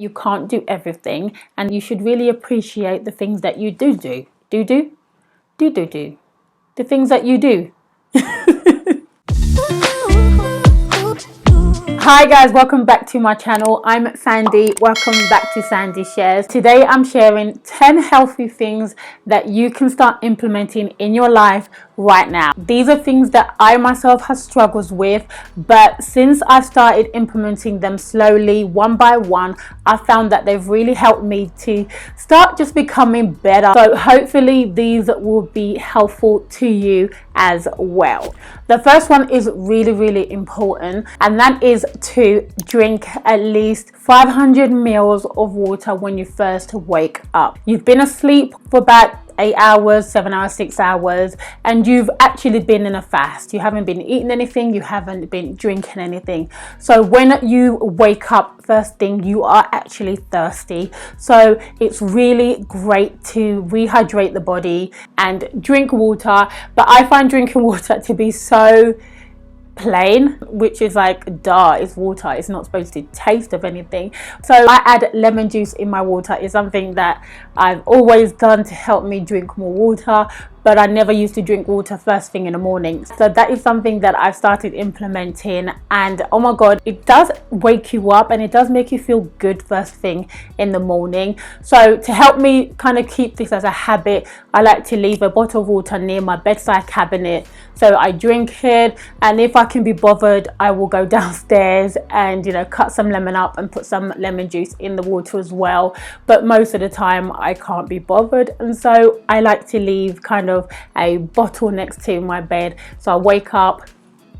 you can't do everything, and you should really appreciate the things that you do. The things that you do. Hi guys, welcome back to my channel. I'm Sandy. Welcome back to Sandy Shares. Today I'm sharing 10 healthy things that you can start implementing in your life right now. These are things that I myself have struggles with, but since I've started implementing them slowly, one by one, I found that they've really helped me to start just becoming better. So hopefully these will be helpful to you as well. The first one is really important, and that is to drink at least 500 ml of water when you first wake up. You've been asleep for about 8 hours, 7 hours, 6 hours, and you've actually been in a fast. You haven't been eating anything, you haven't been drinking anything. So when you wake up first thing, you are actually thirsty. So it's really great to rehydrate the body and drink water. But I find drinking water to be so plain, which is like, duh, it's water, it's not supposed to taste of anything. So I add lemon juice in my water. Is something that I've always done to help me drink more water, but I never used to drink water first thing in the morning. So that is something that I've started implementing, and oh my god, it does wake you up and it does make you feel good first thing in the morning. So to help me kind of keep this as a habit, I like to leave a bottle of water near my bedside cabinet. So I drink it, and if I can be bothered, I will go downstairs and, you know, cut some lemon up and put some lemon juice in the water as well. But most of the time I can't be bothered, and so I like to leave kind of a bottle next to my bed. So I wake up,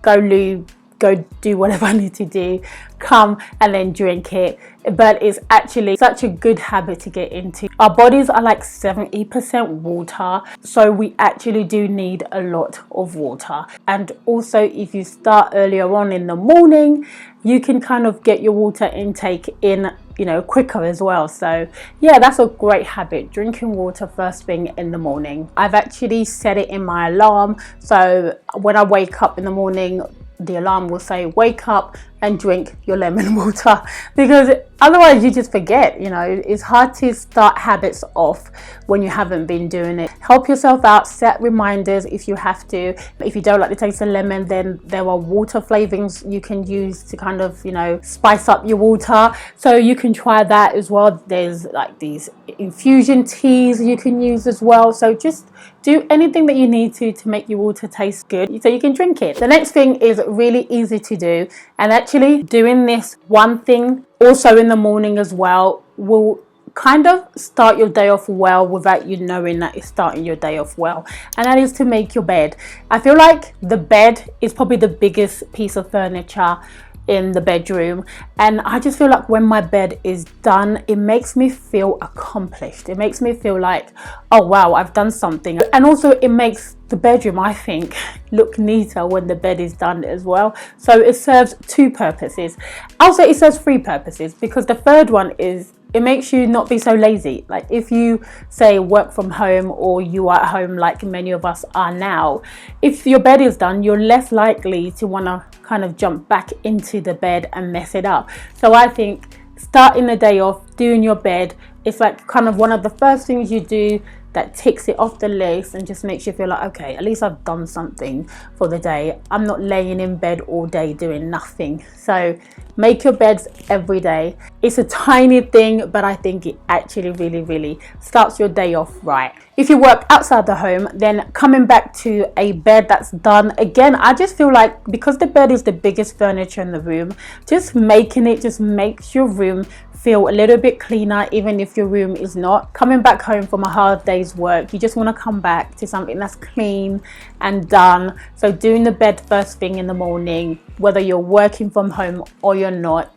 go lube, go do whatever I need to do, come and then drink it. But it's actually such a good habit to get into. Our bodies are like 70% water, so we actually do need a lot of water. And also, if you start earlier on in the morning, you can kind of get your water intake in, you know, quicker as well. So yeah, that's a great habit, drinking water first thing in the morning. I've actually set it in my alarm, so when I wake up in the morning, the alarm will say wake up and drink your lemon water, because otherwise you just forget. You know, it's hard to start habits off when you haven't been doing it. Help yourself out, set reminders if you have to. If you don't like the taste of lemon, then there are water flavorings you can use to kind of, you know, spice up your water. So you can try that as well. There's like these infusion teas you can use as well. So just do anything that you need to make your water taste good so you can drink it. The next thing is really easy to do, and actually doing this one thing also in the morning as well will kind of start your day off well without you knowing that it's starting your day off well, and that is to make your bed. I feel like the bed is probably the biggest piece of furniture in the bedroom, and I just feel like when my bed is done, it makes me feel accomplished. It makes me feel like, oh wow, I've done something. And also it makes the bedroom, I think, look neater when the bed is done as well. So it serves two purposes. Also it serves three purposes, because the third one is it makes you not be so lazy. Like if you say work from home, or you are at home like many of us are now, if your bed is done, you're less likely to want to kind of jump back into the bed and mess it up. So I think starting the day off doing your bed, it's like kind of one of the first things you do that ticks it off the list and just makes you feel like, okay, at least I've done something for the day. I'm not laying in bed all day doing nothing. So make your beds every day. It's a tiny thing, but I think it actually really starts your day off right. If you work outside the home, then coming back to a bed that's done, again, I just feel like because the bed is the biggest furniture in the room, just making it just makes your room feel a little bit cleaner, even if your room is not. Coming back home from a hard day's work, you just want to come back to something that's clean and done. So doing the bed first thing in the morning, whether you're working from home or you're not,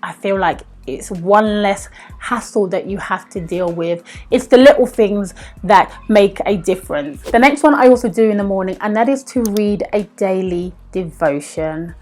I feel like it's one less hassle that you have to deal with. It's the little things that make a difference. The next one I also do in the morning, and that is to read a daily devotion.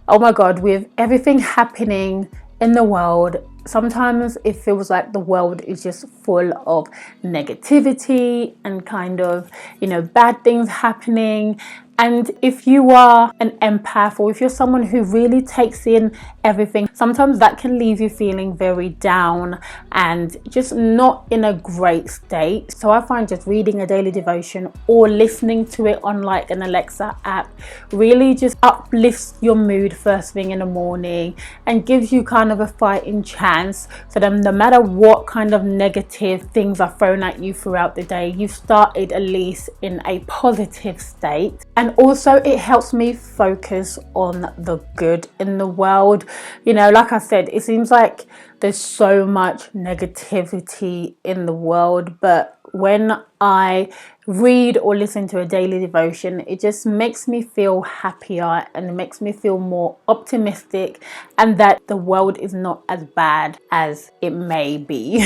Oh my god, with everything happening in the world, sometimes it feels like the world is just full of negativity and kind of, you know, bad things happening. And if you are an empath, or if you're someone who really takes in everything, sometimes that can leave you feeling very down and just not in a great state. So I find just reading a daily devotion or listening to it on like an Alexa app really just uplifts your mood first thing in the morning and gives you kind of a fighting chance, so that no matter what kind of negative things are thrown at you throughout the day, you've started at least in a positive state. And also it helps me focus on the good in the world. You know, like I said, it seems like there's so much negativity in the world, but when I read or listen to a daily devotion, it just makes me feel happier and it makes me feel more optimistic, and that the world is not as bad as it may be.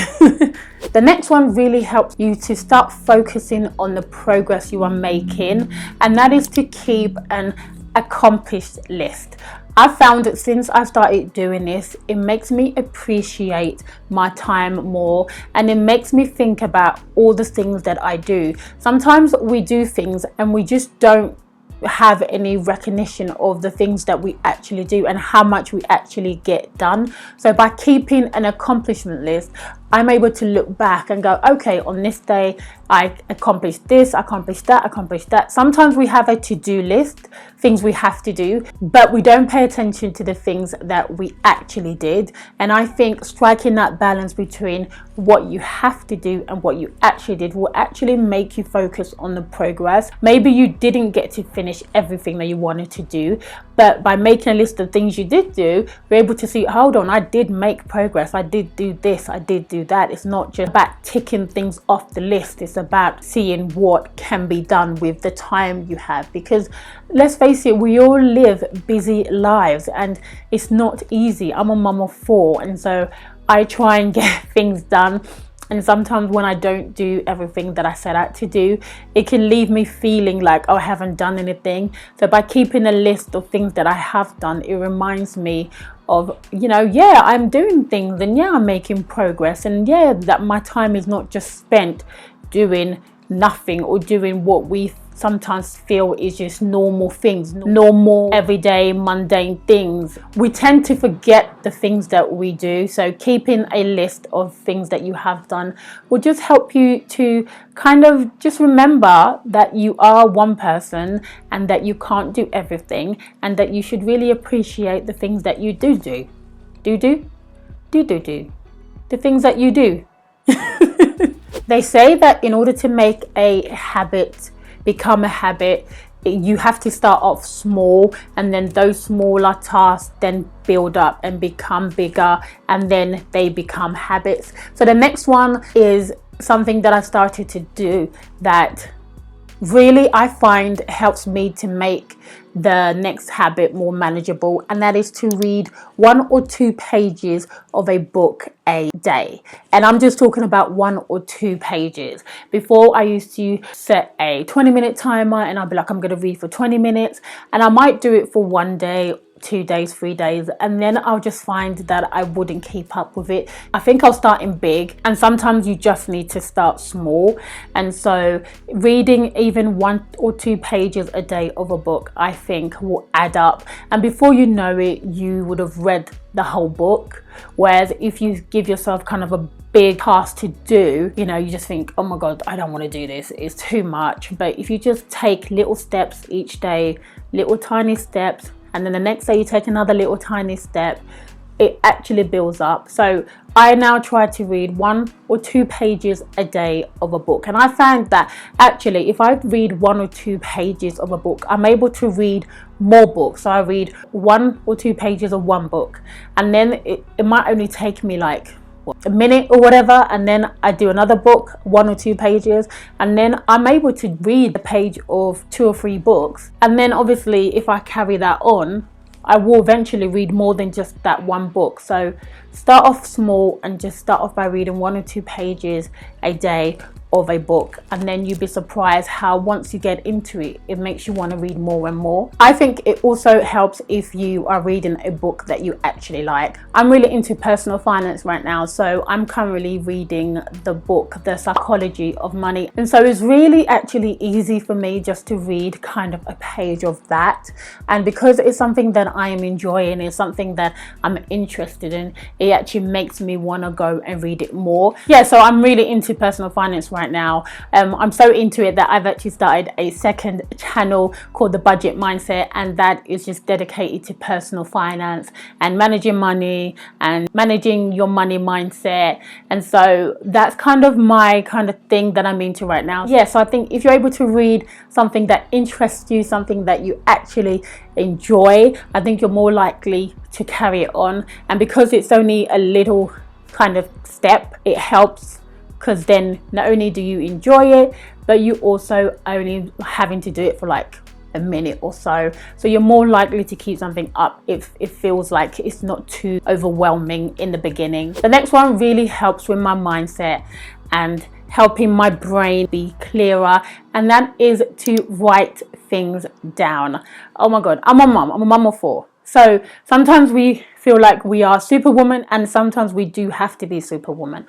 The next one really helps you to start focusing on the progress you are making, and that is to keep an accomplished list. I found that since I started doing this, it makes me appreciate my time more, and it makes me think about all the things that I do. Sometimes we do things and we just don't have any recognition of the things that we actually do and how much we actually get done. So by keeping an accomplishment list, I'm able to look back and go, okay, on this day I accomplished this, accomplished that, accomplished that. Sometimes we have a to-do list, things we have to do, but we don't pay attention to the things that we actually did. And I think striking that balance between what you have to do and what you actually did will actually make you focus on the progress. Maybe you didn't get to finish everything that you wanted to do, but by making a list of things you did do, you're able to see, hold on, I did make progress, I did do this, I did do that. It's not just about ticking things off the list, it's about seeing what can be done with the time you have. Because let's face it, we all live busy lives and it's not easy. I'm a mum of 4, and so I try and get things done. And sometimes when I don't do everything that I set out to do, it can leave me feeling like, oh, I haven't done anything. So by keeping a list of things that I have done, it reminds me of, you know, yeah, I'm doing things, and yeah, I'm making progress, and yeah, that my time is not just spent doing nothing or doing what we sometimes feel is just normal things, normal everyday mundane things. We tend to forget the things that we do, so keeping a list of things that you have done will just help you to kind of just remember that you are one person and that you can't do everything, and that you should really appreciate the things that you do the things that you do. They say that in order to make a habit become a habit, you have to start off small, and then those smaller tasks then build up and become bigger, and then they become habits. So the next one is something that I started to do that really I find helps me to make the next habit more manageable, and that is to read 1 or 2 pages of a book a day. And I'm just talking about 1 or 2 pages. Before, I used to set a 20-minute timer, and I'd be like, I'm going to read for 20 minutes, and I might do it for 1 day, 2 days, 3 days, and then I'll just find that I wouldn't keep up with it. I think I'll start in big, and sometimes you just need to start small. And so reading even 1 or 2 pages a day of a book, I think will add up, and before you know it, you would have read the whole book. Whereas if you give yourself kind of a big task to do, you know, you just think, oh my god, I don't want to do this, it's too much. But if you just take little steps each day, little tiny steps, and then the next day you take another little tiny step, it actually builds up. So I now try to read 1 or 2 pages a day of a book, and I found that actually if I read 1 or 2 pages of a book, I'm able to read more books. So I read 1 or 2 pages of one book, and then it might only take me like a minute or whatever, and then I do another book, 1 or 2 pages, and then I'm able to read a page of 2 or 3 books. And then obviously if I carry that on, I will eventually read more than just that one book. So start off small and just start off by reading 1 or 2 pages a day of a book, and then you'd be surprised how once you get into it, it makes you want to read more and more. I think it also helps if you are reading a book that you actually like. I'm really into personal finance right now, so I'm currently reading the book The Psychology of Money, and so it's really actually easy for me just to read kind of a page of that, and because it's something that I am enjoying, it's something that I'm interested in, it actually makes me want to go and read it more. Yeah, so I'm really into personal finance right now. I'm so into it that I've actually started a second channel called The Budget Mindset, and that is just dedicated to personal finance and managing money and managing your money mindset. And so that's kind of my kind of thing that I'm into right now. Yeah, so I think if you're able to read something that interests you, something that you actually enjoy, I think you're more likely to carry it on. And because it's only a little kind of step, it helps, because then not only do you enjoy it, but you also only having to do it for like a minute or so. So you're more likely to keep something up if it feels like it's not too overwhelming in the beginning. The next one really helps with my mindset and helping my brain be clearer, and that is to write things down. Oh my God, I'm a mum of 4. So sometimes we feel like we are Superwoman, and sometimes we do have to be Superwoman.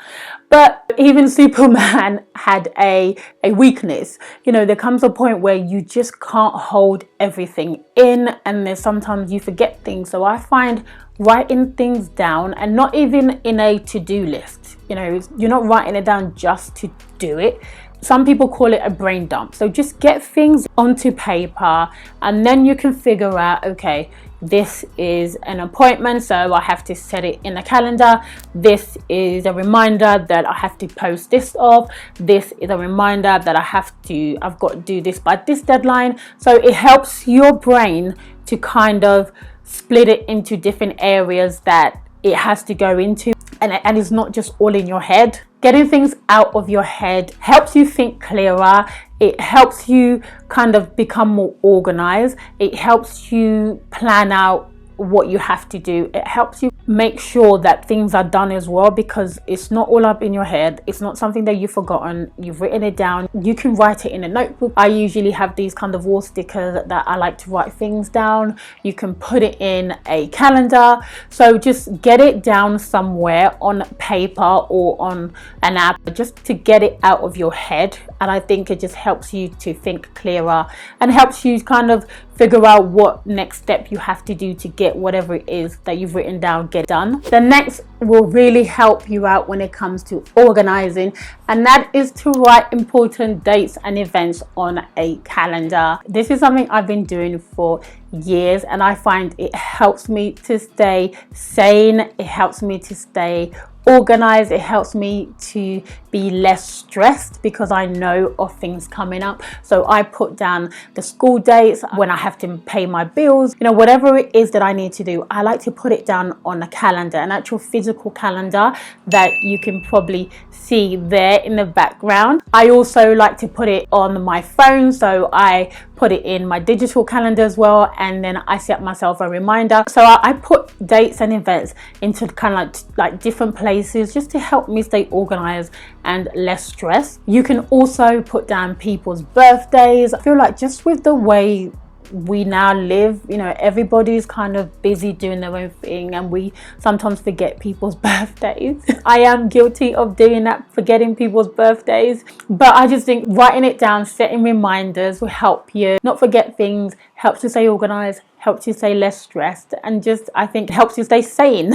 But even Superman had a weakness. You know, there comes a point where you just can't hold everything in, and there's sometimes you forget things. So I find writing things down, and not even in a to-do list. You know, you're not writing it down just to do it. Some people call it a brain dump. So just get things onto paper, and then you can figure out, okay, this is an appointment, so I have to set it in a calendar. This is a reminder that I have to post this off. This is a reminder that I've got to do this by this deadline. So it helps your brain to kind of split it into different areas that it has to go into, and it's not just all in your head. Getting things out of your head helps you think clearer. It helps you kind of become more organized. It helps you plan out what you have to do. It helps you make sure that things are done as well, because it's not all up in your head. It's not something that you've forgotten. You've written it down. You can write it in a notebook. I usually have these kind of wall stickers that I like to write things down. You can put it in a calendar. So just get it down somewhere on paper or on an app, just to get it out of your head. And I think it just helps you to think clearer and helps you kind of figure out what next step you have to do to get whatever it is that you've written down get done. The next will really help you out when it comes to organizing, and that is to write important dates and events on a calendar. This is something I've been doing for years, and I find it helps me to stay sane. It helps me to stay organized. It helps me to be less stressed because I know of things coming up. So I put down the school dates, when I have to pay my bills, you know, whatever it is that I need to do, I like to put it down on a calendar, an actual physical calendar that you can probably see there in the background. I also like to put it on my phone, so I put it in my digital calendar as well, and then I set myself a reminder. So I put dates and events into kind of like different places just to help me stay organized and less stressed. You can also put down people's birthdays. I feel like just with the way we now live, you know, everybody's kind of busy doing their own thing, and we sometimes forget people's birthdays. I am guilty of doing that, forgetting people's birthdays, but I just think writing it down, setting reminders will help you not forget things, helps you stay organized, helps you stay less stressed, and just, I think, helps you stay sane.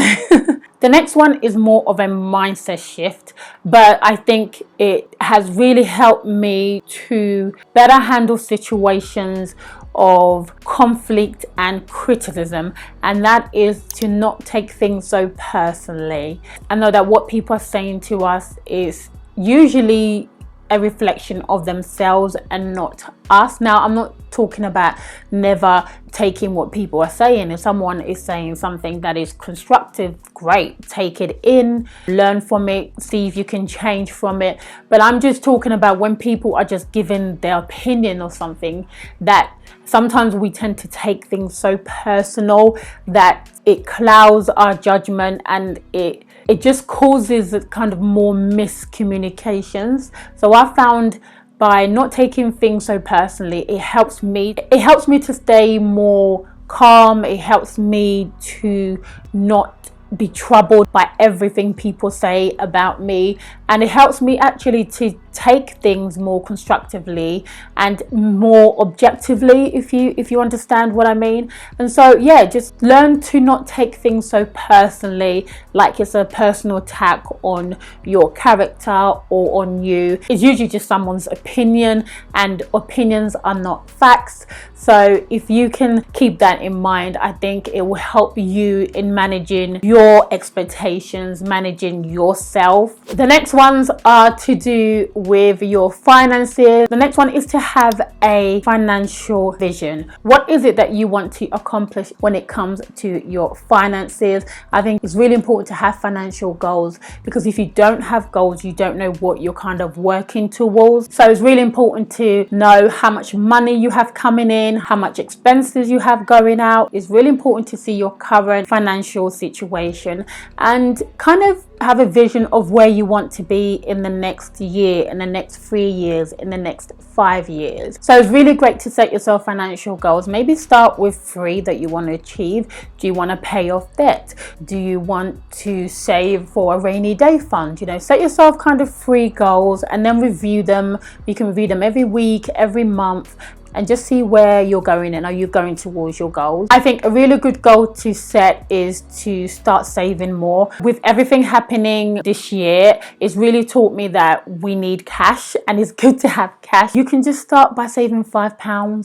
The next one is more of a mindset shift, but I think it has really helped me to better handle situations of conflict and criticism, and that is to not take things so personally. I know that what people are saying to us is usually a reflection of themselves and not us. Now, I'm not talking about never taking what people are saying. If someone is saying something that is constructive, great, take it in, learn from it, see if you can change from it. But I'm just talking about when people are just giving their opinion or something, that sometimes we tend to take things so personal that it clouds our judgment, and it just causes kind of more miscommunications. So I found by not taking things so personally, it helps me to stay more calm. It helps me to not be troubled by everything people say about me, and it helps me actually to take things more constructively and more objectively, if you understand what I mean. And so yeah, just learn to not take things so personally, like it's a personal attack on your character or on you. It's usually just someone's opinion, and opinions are not facts. So if you can keep that in mind, I think it will help you in managing your expectations, managing yourself. The next ones are to do with your finances. The next one is to have a financial vision. What is it that you want to accomplish when it comes to your finances? I think it's really important to have financial goals, because if you don't have goals, you don't know what you're kind of working towards. So it's really important to know how much money you have coming in, how much expenses you have going out. It's really important to see your current financial situation and kind of have a vision of where you want to be in the next year, in the next 3 years, in the next 5 years. So it's really great to set yourself financial goals. Maybe start with 3 that you want to achieve. Do you want to pay off debt? Do you want to save for a rainy day fund? You know, set yourself kind of 3 goals and then review them. You can review them every week, every month, and just see where you're going and are you going towards your goals. I think a really good goal to set is to start saving more. With everything happening this year, it's really taught me that we need cash, and it's good to have cash. You can just start by saving £5,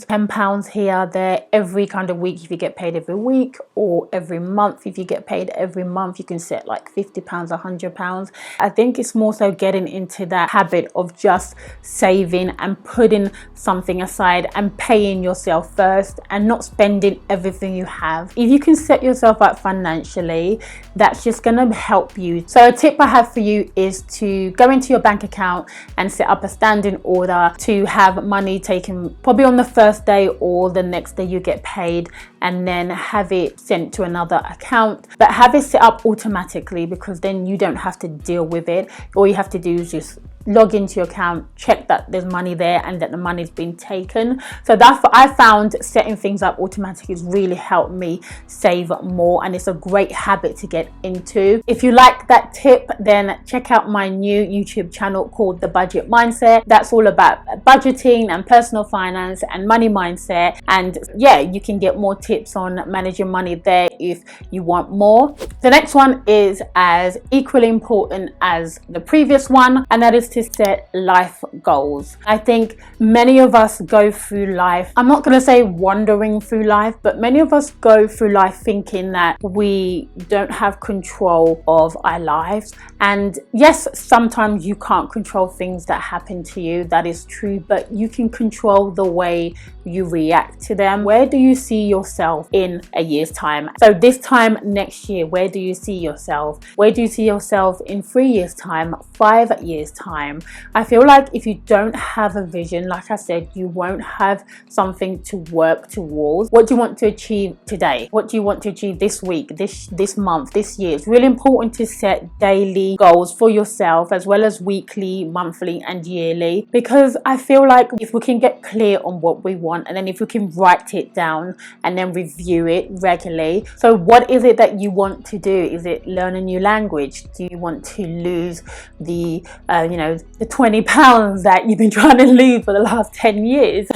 £10 here, there, every kind of week if you get paid every week, or every month if you get paid every month. You can set like £50, £100. I think it's more so getting into that habit of just saving and putting something aside and paying yourself first and not spending everything you have. If you can set yourself up financially, that's just going to help you. So a tip I have for you is to go into your bank account and set up a standing order to have money taken probably on the first day or the next day you get paid, and then have it sent to another account, but have it set up automatically, because then you don't have to deal with it. All you have to do is just log into your account, check that there's money there and that the money's been taken. So that's what I found, setting things up automatically has really helped me save more, and it's a great habit to get into. If you like that tip, then check out my new YouTube channel called The Budget Mindset. That's all about budgeting and personal finance and money mindset, and yeah, you can get more tips on managing money there if you want more. The next one is as equally important as the previous one, and that is to set life goals. I think many of us go through life, I'm not going to say wandering through life, but many of us go through life thinking that we don't have control of our lives. And yes, sometimes you can't control things that happen to you, that is true, but you can control the way you react to them. Where do you see yourself in a year's time? So this time next year, where do you see yourself? Where do you see yourself in 3 years time, 5 years time? I feel like if you don't have a vision, like I said, you won't have something to work towards. What do you want to achieve today? What do you want to achieve this week, this month, this year? It's really important to set daily goals for yourself, as well as weekly, monthly and yearly, because I feel like if we can get clear on what we want, and then if we can write it down and then review it regularly. So what is it that you want to do? Is it learn a new language? Do you want to lose the the 20 pounds that you've been trying to lose for the last 10 years?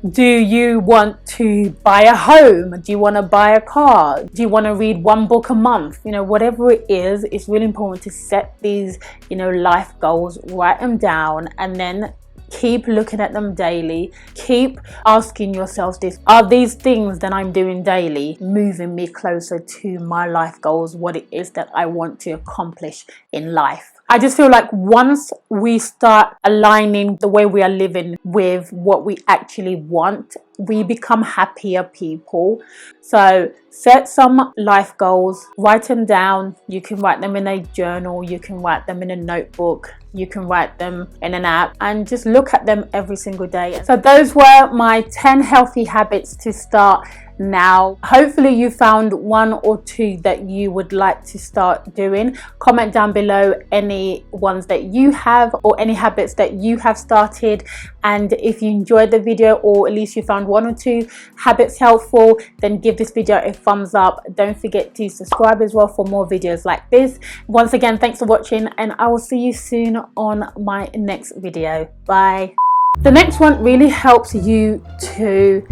Do you want to buy a home? Do you want to buy a car? Do you want to read 1 book a month? Whatever it is, it's really important to set these life goals, write them down, and then Keep looking at them daily. Keep asking yourselves this: are these things that I'm doing daily moving me closer to my life goals, what it is that I want to accomplish in life? I just feel like once we start aligning the way we are living with what we actually want, we become happier people. So set some life goals, write them down. You can write them in a journal, you can write them in a notebook, you can write them in an app, and just look at them every single day. So those were my 10 healthy habits to start now. Hopefully you found one or two that you would like to start doing. Comment down below any ones that you have or any habits that you have started, and if you enjoyed the video or at least you found one or two habits helpful, then give this video a thumbs up. Don't forget to subscribe as well for more videos like this. Once again, thanks for watching, and I will see you soon on my next video. Bye. The next one really helps you to